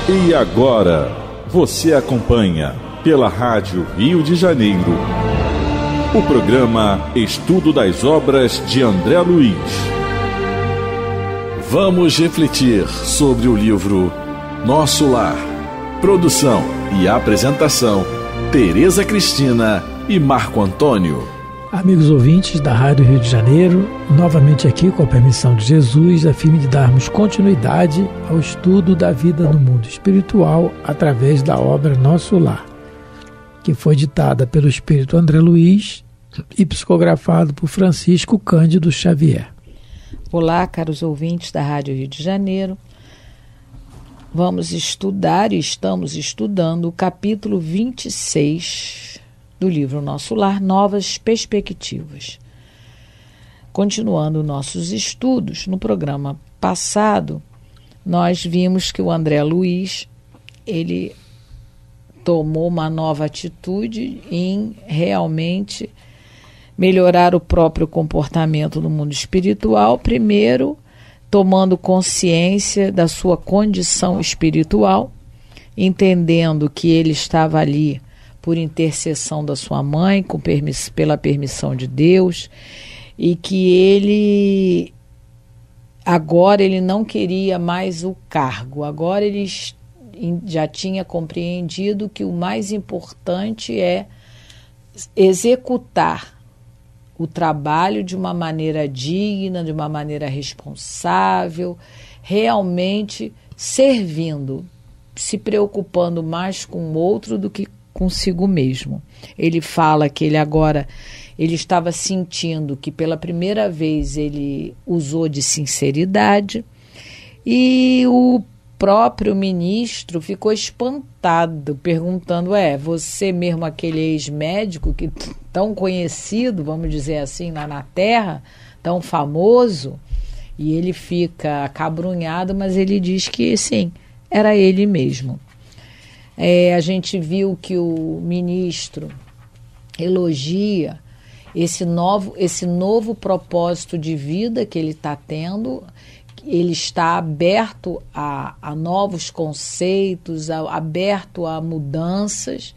E agora, você acompanha pela Rádio Rio de Janeiro o programa Estudo das Obras de André Luiz. Vamos refletir sobre o livro Nosso Lar. Produção e apresentação, Tereza Cristina e Marco Antônio. Amigos ouvintes da Rádio Rio de Janeiro, novamente aqui com a permissão de Jesus, a fim de darmos continuidade ao estudo da vida no mundo espiritual através da obra Nosso Lar, que foi ditada pelo Espírito André Luiz e psicografado por Francisco Cândido Xavier. Olá, caros ouvintes da Rádio Rio de Janeiro. Vamos estudar e estamos estudando o capítulo 26 do livro Nosso Lar, Novas Perspectivas. Continuando nossos estudos, no programa passado, nós vimos que o André Luiz, ele tomou uma nova atitude em realmente melhorar o próprio comportamento no mundo espiritual, primeiro tomando consciência da sua condição espiritual, entendendo que ele estava ali por intercessão da sua mãe, pela permissão de Deus, e que ele agora ele não queria mais o cargo, agora ele já tinha compreendido que o mais importante é executar o trabalho de uma maneira digna, de uma maneira responsável, realmente servindo, se preocupando mais com o outro do que consigo mesmo. Ele fala que ele estava sentindo que pela primeira vez ele usou de sinceridade e o próprio ministro ficou espantado, perguntando, você mesmo aquele ex-médico que tão conhecido, vamos dizer assim, lá na Terra, tão famoso? E ele fica acabrunhado, mas ele diz que sim, era ele mesmo. A gente viu que o ministro elogia esse novo propósito de vida que ele está tendo. Ele está aberto a novos conceitos, aberto a mudanças.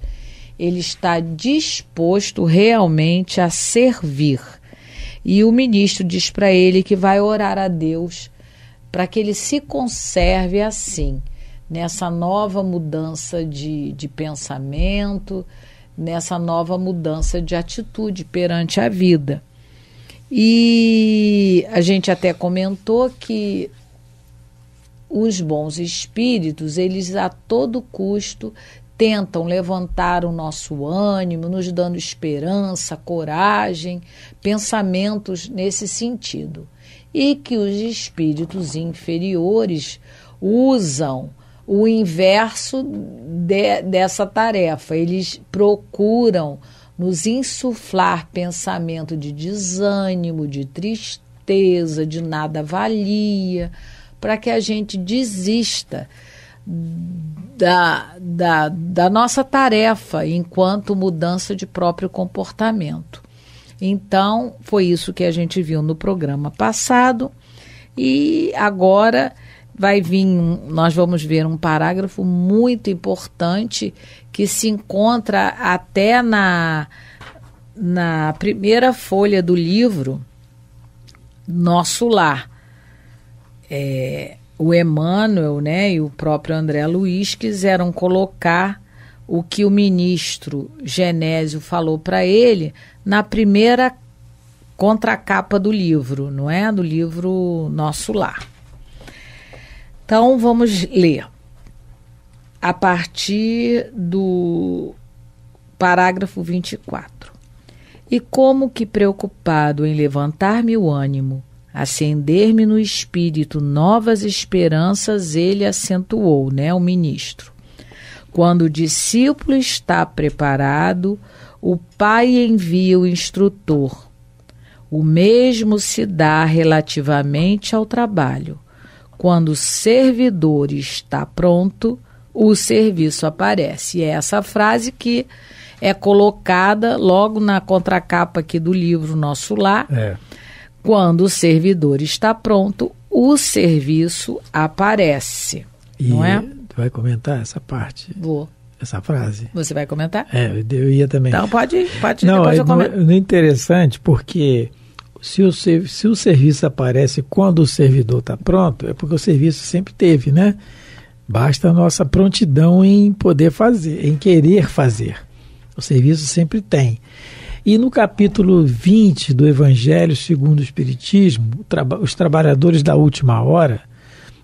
Ele está disposto realmente a servir. E o ministro diz para ele que vai orar a Deus para que ele se conserve assim, nessa nova mudança de pensamento, nessa nova mudança de atitude perante a vida. E a gente até comentou que os bons espíritos, eles a todo custo tentam levantar o nosso ânimo, nos dando esperança, coragem, pensamentos nesse sentido. E que os espíritos inferiores usam o inverso dessa tarefa. Eles procuram nos insuflar pensamento de desânimo, de tristeza, de nada valia, para que a gente desista da nossa tarefa enquanto mudança de próprio comportamento. Então, foi isso que a gente viu no programa passado e agora nós vamos ver um parágrafo muito importante que se encontra até na primeira folha do livro Nosso Lar. O Emmanuel, e o próprio André Luiz quiseram colocar o que o ministro Genésio falou para ele na primeira contracapa do livro, do livro Nosso Lar. Então, vamos ler a partir do parágrafo 24. E como que preocupado em levantar-me o ânimo, acender-me no espírito novas esperanças, ele acentuou, o ministro. Quando o discípulo está preparado, o pai envia o instrutor. O mesmo se dá relativamente ao trabalho. Quando o servidor está pronto, o serviço aparece. E é essa frase que é colocada logo na contracapa aqui do livro Nosso Lar. Quando o servidor está pronto, o serviço aparece. Não é? vai comentar essa parte? Vou. Essa frase? Você vai comentar? Eu ia também. Então pode não, depois eu comento. Não é interessante porque se o serviço aparece quando o servidor está pronto, é porque o serviço sempre teve, né? Basta a nossa prontidão em poder fazer, em querer fazer. O serviço sempre tem. E no capítulo 20 do Evangelho segundo o Espiritismo, os trabalhadores da última hora,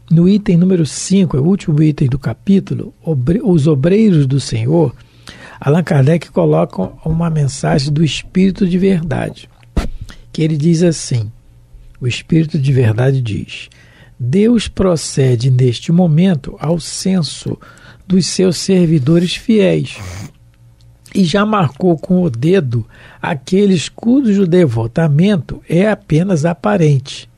no item número 5, é o último item do capítulo, os obreiros do Senhor, Allan Kardec coloca uma mensagem do Espírito de Verdade, que ele diz assim, o Espírito de Verdade diz: Deus procede neste momento ao censo dos seus servidores fiéis e já marcou com o dedo aqueles cujo devotamento é apenas aparente,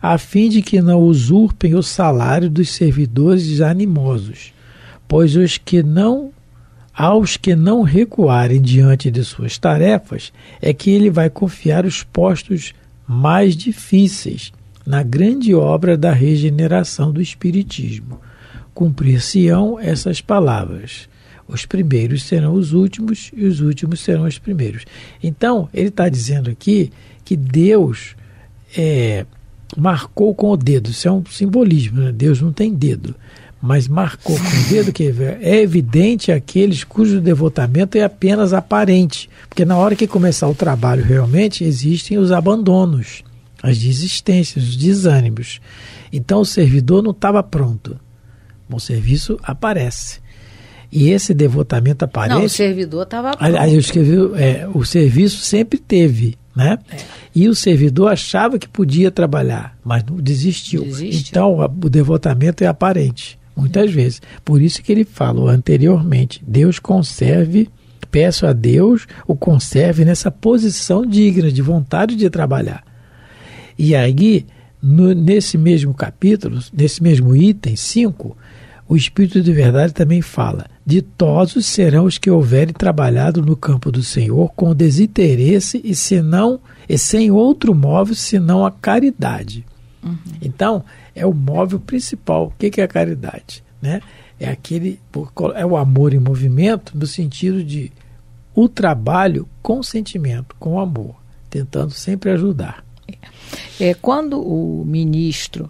a fim de que não usurpem o salário dos servidores animosos, pois aos que não recuarem diante de suas tarefas é que ele vai confiar os postos mais difíceis na grande obra da regeneração do Espiritismo. Cumprir-se-ão essas palavras: os primeiros serão os últimos e os últimos serão os primeiros. Então, ele está dizendo aqui que Deus marcou com o dedo. Isso é um simbolismo, né? Deus não tem dedo, mas marcou com o dedo, que é evidente aqueles cujo devotamento é apenas aparente, porque na hora que começar o trabalho realmente existem os abandonos, as desistências, os desânimos. Então o servidor não estava pronto, o serviço aparece. E esse devotamento aparente... Não, o servidor estava pronto. Aliás, eu escrevi, o serviço sempre teve, né? E o servidor achava que podia trabalhar, mas não desistiu. Então, o devotamento é aparente, muitas vezes. Por isso que ele falou anteriormente, Deus conserve, peço a Deus, o conserve nessa posição digna, de vontade de trabalhar. E aí, nesse mesmo capítulo, nesse mesmo item 5, o Espírito de Verdade também fala: ditosos serão os que houverem trabalhado no campo do Senhor com desinteresse e sem outro móvel senão a caridade. Uhum. Então, é o móvel principal. O que é a caridade? Né? É o amor em movimento, no sentido de o trabalho com sentimento, com amor, tentando sempre ajudar. Quando o ministro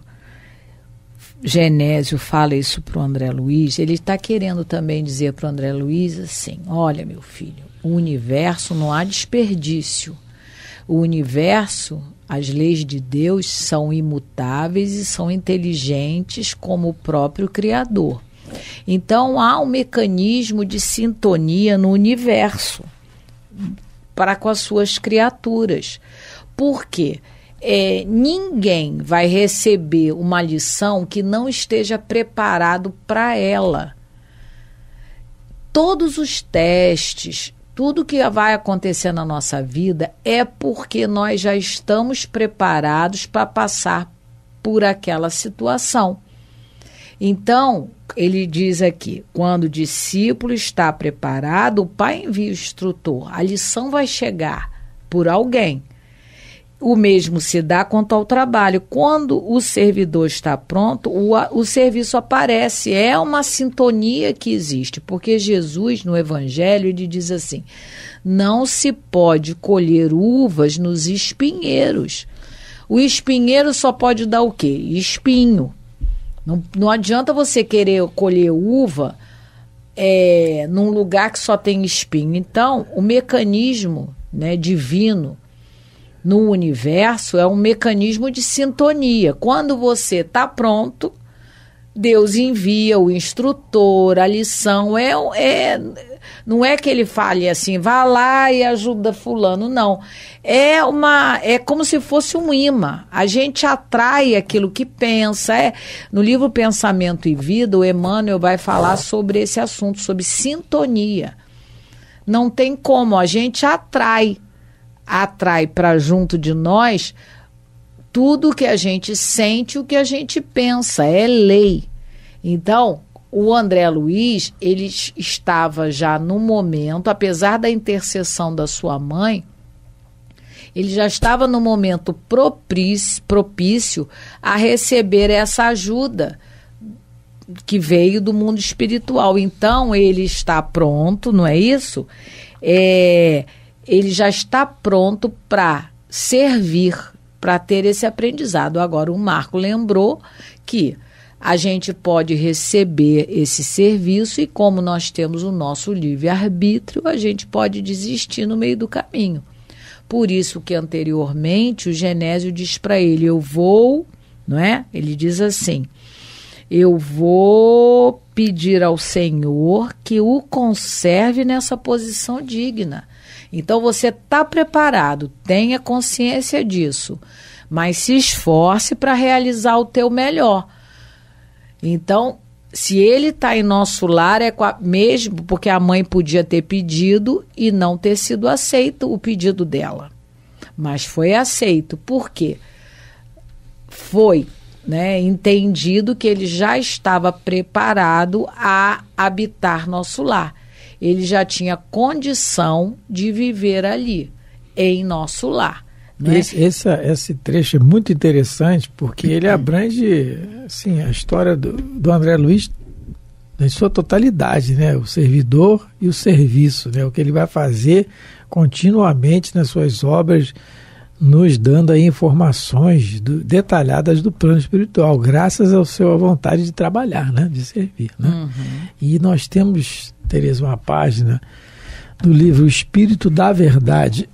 Genésio fala isso para o André Luiz, ele está querendo também dizer para o André Luiz assim: olha, meu filho, o universo não há desperdício. O universo, as leis de Deus são imutáveis e são inteligentes como o próprio Criador. Então há um mecanismo de sintonia no universo para com as suas criaturas. Por quê? Ninguém vai receber uma lição que não esteja preparado para ela. Todos os testes, tudo que vai acontecer na nossa vida é porque nós já estamos preparados para passar por aquela situação. Então, ele diz aqui, quando o discípulo está preparado, o pai envia o instrutor. A lição vai chegar por alguém. O mesmo se dá quanto ao trabalho. Quando o servidor está pronto, o serviço aparece. É uma sintonia que existe, porque Jesus, no Evangelho, ele diz assim: não se pode colher uvas nos espinheiros. O espinheiro só pode dar o quê? Espinho. Não adianta você querer colher uva num lugar que só tem espinho. Então, o mecanismo, né, divino no universo é um mecanismo de sintonia. Quando você está pronto, Deus envia o instrutor, a lição. Não é que ele fale assim, vá lá e ajuda fulano, não. É como se fosse um imã. A gente atrai aquilo que pensa. No livro Pensamento e Vida, o Emmanuel vai falar sobre esse assunto, sobre sintonia. Não tem como, a gente atrai para junto de nós tudo o que a gente sente, o que a gente pensa, é lei. Então, o André Luiz, ele estava já no momento, apesar da intercessão da sua mãe, ele já estava no momento propício a receber essa ajuda que veio do mundo espiritual. Então, ele está pronto, não é isso? Ele já está pronto para servir, para ter esse aprendizado. Agora, o Marco lembrou que a gente pode receber esse serviço e, como nós temos o nosso livre-arbítrio, a gente pode desistir no meio do caminho. Por isso que anteriormente o Genésio diz para ele, eu vou, não é? Ele diz assim, eu vou pedir ao Senhor que o conserve nessa posição digna. Então você está preparado, tenha consciência disso, mas se esforce para realizar o teu melhor. Então, se ele está em nosso lar, mesmo porque a mãe podia ter pedido e não ter sido aceito o pedido dela. Mas foi aceito. Por quê? Foi, né, entendido que ele já estava preparado a habitar nosso lar. Ele já tinha condição de viver ali, em nosso lar. Né? Esse trecho é muito interessante porque ele abrange assim, a história do André Luiz em sua totalidade, né? O servidor e o serviço, né? O que ele vai fazer continuamente nas suas obras, nos dando aí informações detalhadas do plano espiritual, graças à sua vontade de trabalhar, né? De servir. Né? Uhum. E nós temos, Tereza, uma página do livro Espírito da Verdade,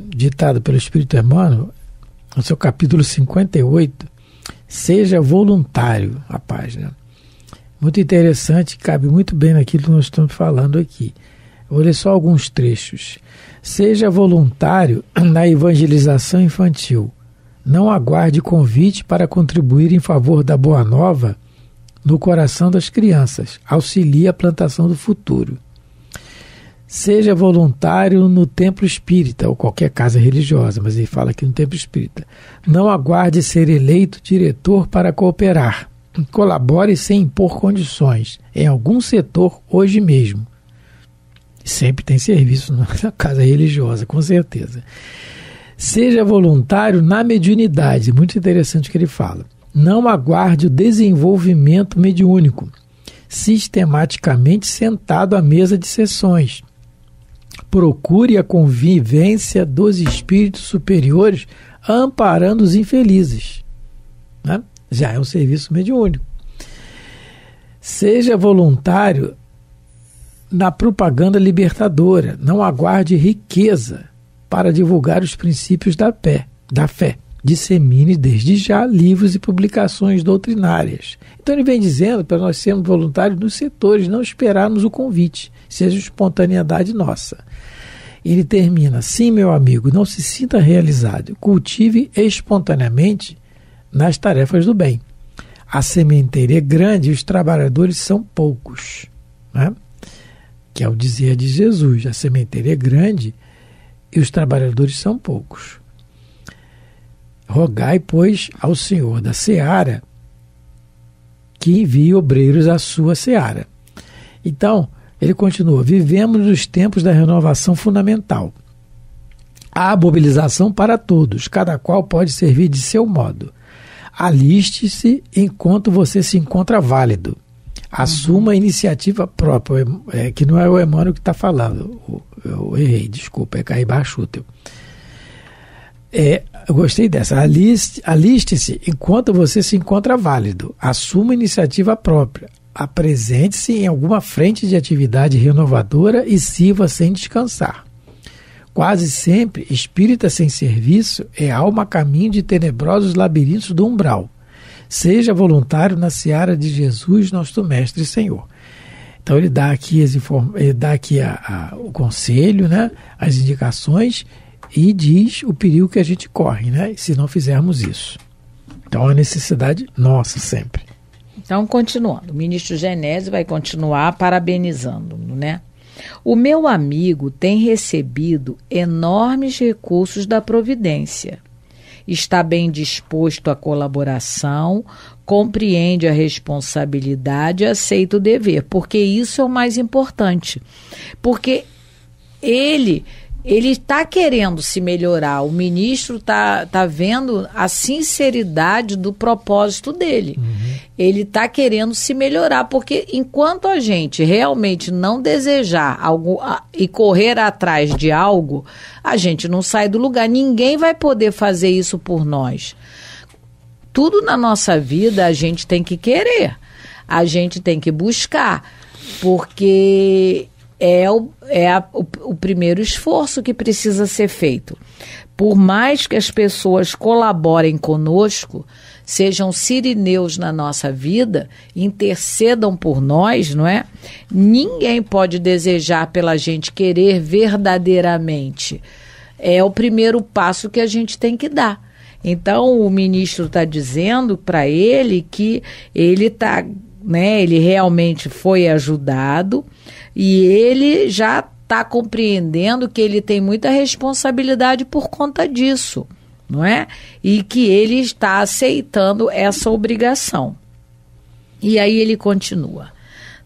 ditado pelo Espírito Emmanuel, no seu capítulo 58, seja voluntário, a página. Muito interessante, cabe muito bem naquilo que nós estamos falando aqui. Vou ler só alguns trechos. Seja voluntário na evangelização infantil. Não aguarde convite para contribuir em favor da Boa Nova no coração das crianças. Auxilie a plantação do futuro. Seja voluntário no templo espírita ou qualquer casa religiosa, mas ele fala aqui no templo espírita. Não aguarde ser eleito diretor para cooperar. Colabore sem impor condições em algum setor hoje mesmo. Sempre tem serviço na casa religiosa, com certeza. Seja voluntário na mediunidade, muito interessante o que ele fala. Não aguarde o desenvolvimento mediúnico, sistematicamente sentado à mesa de sessões. Procure a convivência dos espíritos superiores amparando os infelizes. Né? Já é um serviço mediúnico. Seja voluntário na propaganda libertadora. Não aguarde riqueza para divulgar os princípios da fé. Dissemine desde já livros e publicações doutrinárias. Então ele vem dizendo para nós sermos voluntários nos setores, não esperarmos o convite, seja espontaneidade nossa. Ele termina, sim, meu amigo, não se sinta realizado, cultive espontaneamente nas tarefas do bem. A sementeira é grande e os trabalhadores são poucos, né? Que é o dizer de Jesus, a sementeira é grande e os trabalhadores são poucos. Rogai, pois, ao Senhor da seara que envie obreiros à sua seara. Então, ele continua, vivemos nos tempos da renovação fundamental. Há mobilização para todos, cada qual pode servir de seu modo. Aliste-se enquanto você se encontra válido. Assuma a iniciativa própria, que não é o Emmanuel que está falando, eu errei, desculpa, é Caibar Schutel. Eu gostei dessa, aliste-se enquanto você se encontra válido, assuma a iniciativa própria, apresente-se em alguma frente de atividade renovadora e sirva sem descansar. Quase sempre, espírita sem serviço é alma a caminho de tenebrosos labirintos do umbral. Seja voluntário na seara de Jesus, nosso Mestre e Senhor. Então ele dá aqui, o conselho, né, as indicações e diz o perigo que a gente corre, né, se não fizermos isso. Então é uma necessidade nossa sempre. Então, continuando, o ministro Genésio vai continuar parabenizando-no, né? O meu amigo tem recebido enormes recursos da providência. Está bem disposto à colaboração, compreende a responsabilidade e aceita o dever, porque isso é o mais importante. Porque ele ele está querendo se melhorar. O ministro tá vendo a sinceridade do propósito dele. Ele está querendo se melhorar, porque enquanto a gente realmente não desejar algo e correr atrás de algo, a gente não sai do lugar. Ninguém vai poder fazer isso por nós. Tudo na nossa vida a gente tem que querer, a gente tem que buscar, porque é o primeiro esforço que precisa ser feito. Por mais que as pessoas colaborem conosco, sejam sirineus na nossa vida, intercedam por nós, não é? Ninguém pode desejar pela gente, querer verdadeiramente. É o primeiro passo que a gente tem que dar. Então, o ministro está dizendo para ele que ele realmente foi ajudado e ele já está compreendendo que ele tem muita responsabilidade por conta disso, não é? E que ele está aceitando essa obrigação. E aí ele continua.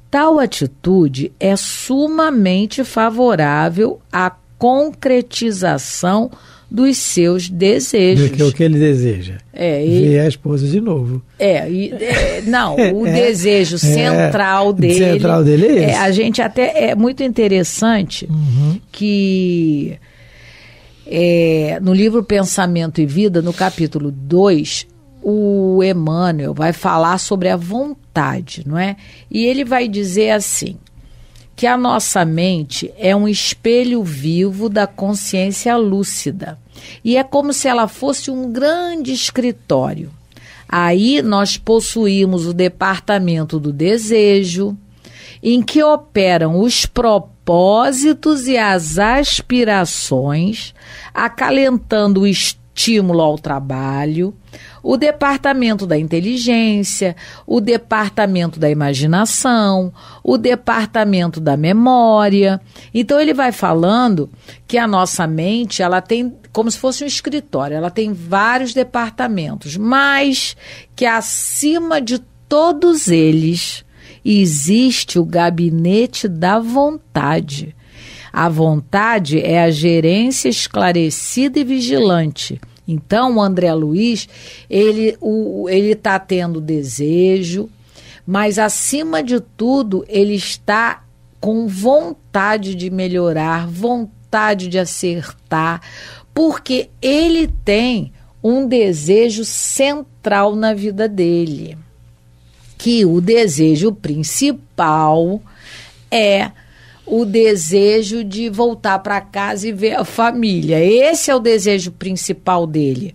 Tal atitude é sumamente favorável à concretização dos seus desejos. Que é o que ele deseja. Ver a esposa de novo. O desejo central dele. Central dele é esse. A gente até é muito interessante que no livro Pensamento e Vida, no capítulo 2, o Emmanuel vai falar sobre a vontade, não é? E ele vai dizer assim, que a nossa mente é um espelho vivo da consciência lúcida. E é como se ela fosse um grande escritório. Aí nós possuímos o departamento do desejo, em que operam os propósitos e as aspirações, acalentando o estímulo ao trabalho, o departamento da inteligência, o departamento da imaginação, o departamento da memória. Então ele vai falando que a nossa mente, ela tem como se fosse um escritório, ela tem vários departamentos, mas que acima de todos eles existe o gabinete da vontade. A vontade é a gerência esclarecida e vigilante. Então, o André Luiz, ele está tendo desejo, mas, acima de tudo, ele está com vontade de melhorar, vontade de acertar, porque ele tem um desejo central na vida dele, que o desejo principal é o desejo de voltar para casa e ver a família. Esse é o desejo principal dele.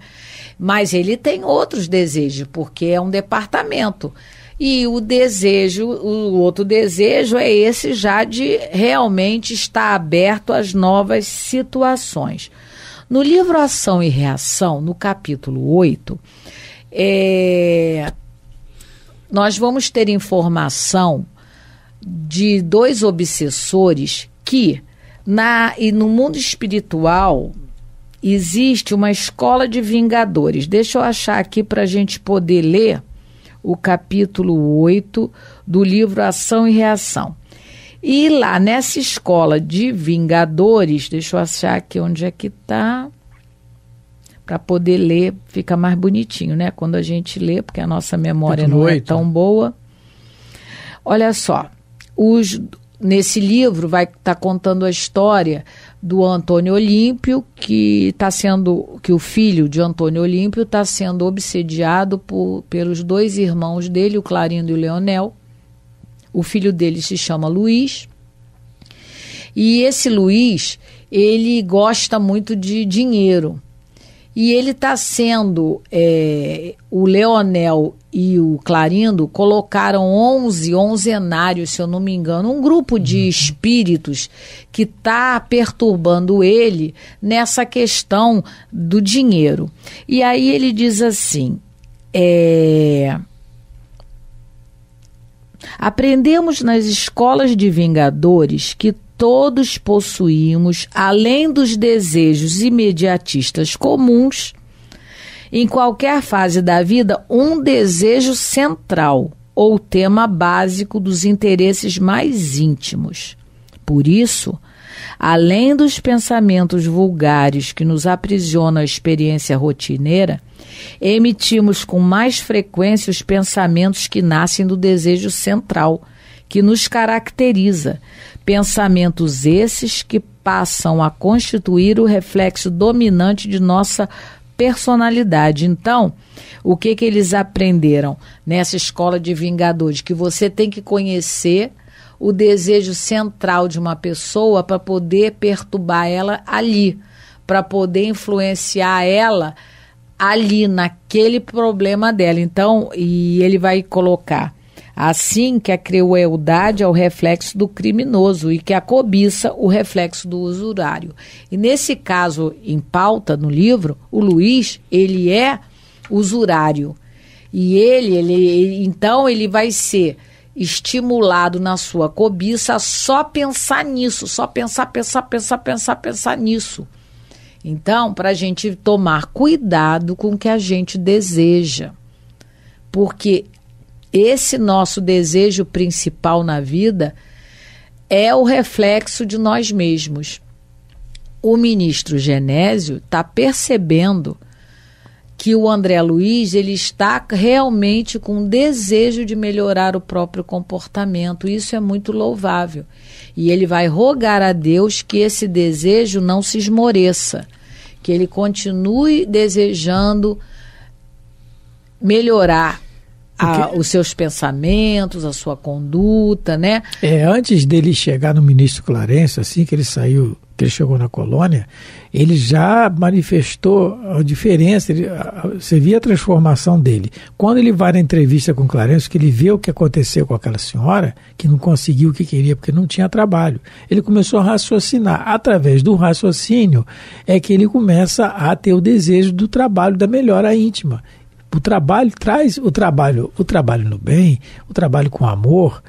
Mas ele tem outros desejos, porque é um departamento. E o outro desejo é esse já de realmente estar aberto às novas situações. No livro Ação e Reação, no capítulo 8, nós vamos ter informação de 2 obsessores que, no mundo espiritual, existe uma escola de vingadores. Deixa eu achar aqui para a gente poder ler o capítulo 8 do livro Ação e Reação. E lá nessa escola de vingadores, deixa eu achar aqui onde é que está, para poder ler, fica mais bonitinho, né? Quando a gente lê, porque a nossa memória não é tão boa. Olha só. Nesse livro vai estar contando a história do Antônio Olímpio, que o filho de Antônio Olímpio está sendo obsediado pelos 2 irmãos dele, o Clarindo e o Leonel. O filho dele se chama Luiz. E esse Luiz, ele gosta muito de dinheiro. E ele está sendo, o Leonel e o Clarindo colocaram 11 onzenários, se eu não me engano, um grupo de espíritos que está perturbando ele nessa questão do dinheiro. E aí ele diz assim, aprendemos nas escolas de vingadores que todos possuímos, além dos desejos imediatistas comuns, em qualquer fase da vida, um desejo central ou tema básico dos interesses mais íntimos. Por isso, além dos pensamentos vulgares que nos aprisionam a experiência rotineira, emitimos com mais frequência os pensamentos que nascem do desejo central, que nos caracteriza. Pensamentos esses que passam a constituir o reflexo dominante de nossa personalidade. Então, o que eles aprenderam nessa escola de vingadores? Que você tem que conhecer o desejo central de uma pessoa para poder perturbar ela ali, para poder influenciar ela ali, naquele problema dela. Então, e ele vai colocar assim que a crueldade é o reflexo do criminoso e que a cobiça o reflexo do usurário. E nesse caso em pauta no livro, o Luiz, ele é usurário. E então ele vai ser estimulado na sua cobiça a só pensar nisso, só pensar nisso. Então, para a gente tomar cuidado com o que a gente deseja, porque esse nosso desejo principal na vida é o reflexo de nós mesmos. O ministro Genésio está percebendo que o André Luiz ele está realmente com desejo de melhorar o próprio comportamento. Isso é muito louvável. E ele vai rogar a Deus que esse desejo não se esmoreça, que ele continue desejando melhorar os seus pensamentos, a sua conduta, né? Antes dele chegar no ministro Clarence, assim que ele saiu, que ele chegou na colônia, ele já manifestou a diferença, você via a transformação dele. Quando ele vai na entrevista com Clarence, que ele vê o que aconteceu com aquela senhora, que não conseguiu o que queria porque não tinha trabalho, ele começou a raciocinar. Através do raciocínio é que ele começa a ter o desejo do trabalho, da melhora íntima. O trabalho traz o trabalho no bem, o trabalho com amor,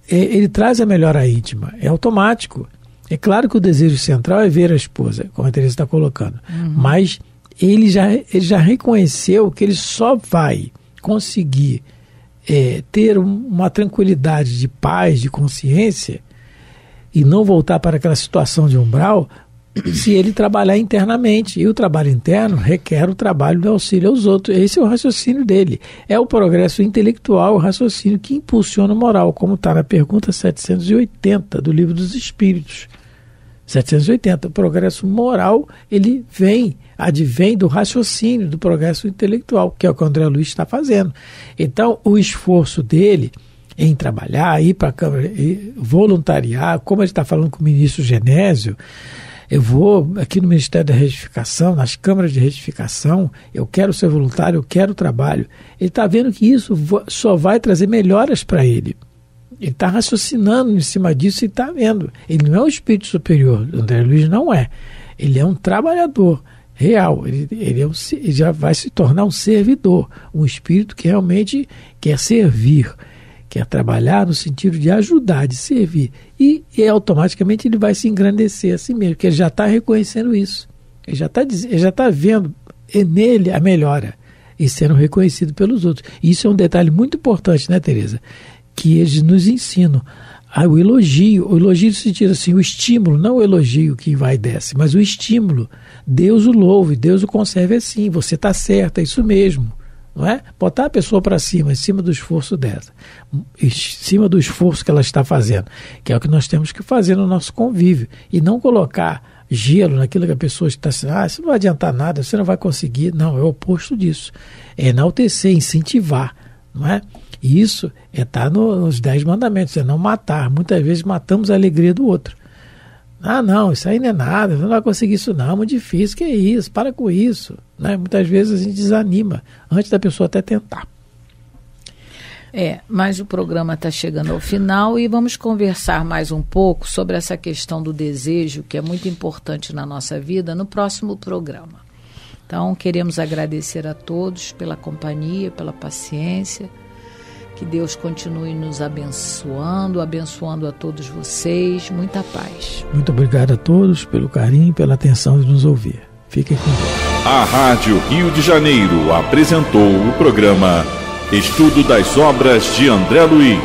ele traz a melhora íntima, é automático. É claro que o desejo central é ver a esposa, como a Teresa está colocando, mas ele já reconheceu que ele só vai conseguir ter uma tranquilidade de paz, de consciência, e não voltar para aquela situação de umbral, se ele trabalhar internamente. E o trabalho interno requer o trabalho do auxílio aos outros. Esse é o raciocínio dele. É o progresso intelectual, o raciocínio que impulsiona a moral, como está na pergunta 780 do Livro dos Espíritos. 780. O progresso moral, ele advém do raciocínio, do progresso intelectual, que é o que o André Luiz está fazendo. Então, o esforço dele em trabalhar, ir para a Câmara, voluntariar, como ele está falando com o ministro Genésio, eu vou aqui no Ministério da Retificação, nas câmaras de retificação, eu quero ser voluntário, eu quero trabalho. Ele está vendo que isso só vai trazer melhoras para ele. Ele está raciocinando em cima disso e está vendo. Ele não é o espírito superior, o André Luiz não é. Ele é um trabalhador real, ele já vai se tornar um servidor, um espírito que realmente quer servir, quer trabalhar no sentido de ajudar, de servir. E automaticamente ele vai se engrandecer a si mesmo, porque ele já está reconhecendo isso. Ele já está vendo nele a melhora e sendo reconhecido pelos outros. E isso é um detalhe muito importante, né, Teresa? Que eles nos ensinam. O elogio no sentido assim, o estímulo, não o elogio que vai e desce, mas o estímulo. Deus o louve, Deus o conserve assim, você está certo, é isso mesmo. Não é? Botar a pessoa para cima, em cima do esforço dela, em cima do esforço que ela está fazendo, que é o que nós temos que fazer no nosso convívio, e não colocar gelo naquilo que a pessoa está assim, isso não vai adiantar nada, você não vai conseguir. Não, é o oposto disso. É enaltecer, incentivar, não é? E isso está nos 10 mandamentos, é não matar. Muitas vezes matamos a alegria do outro. Não, isso aí não é nada, você não vai conseguir isso não, é muito difícil, que é isso, para com isso. Né? Muitas vezes a gente desanima, antes da pessoa até tentar. Mas o programa está chegando ao final e vamos conversar mais um pouco sobre essa questão do desejo, que é muito importante na nossa vida, no próximo programa. Então, queremos agradecer a todos pela companhia, pela paciência. Que Deus continue nos abençoando a todos vocês. Muita paz. Muito obrigado a todos pelo carinho e pela atenção de nos ouvir. Fiquem com Deus. A Rádio Rio de Janeiro apresentou o programa Estudo das Obras de André Luiz.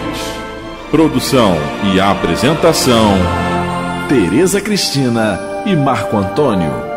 Produção e apresentação, Tereza Cristina e Marco Antônio.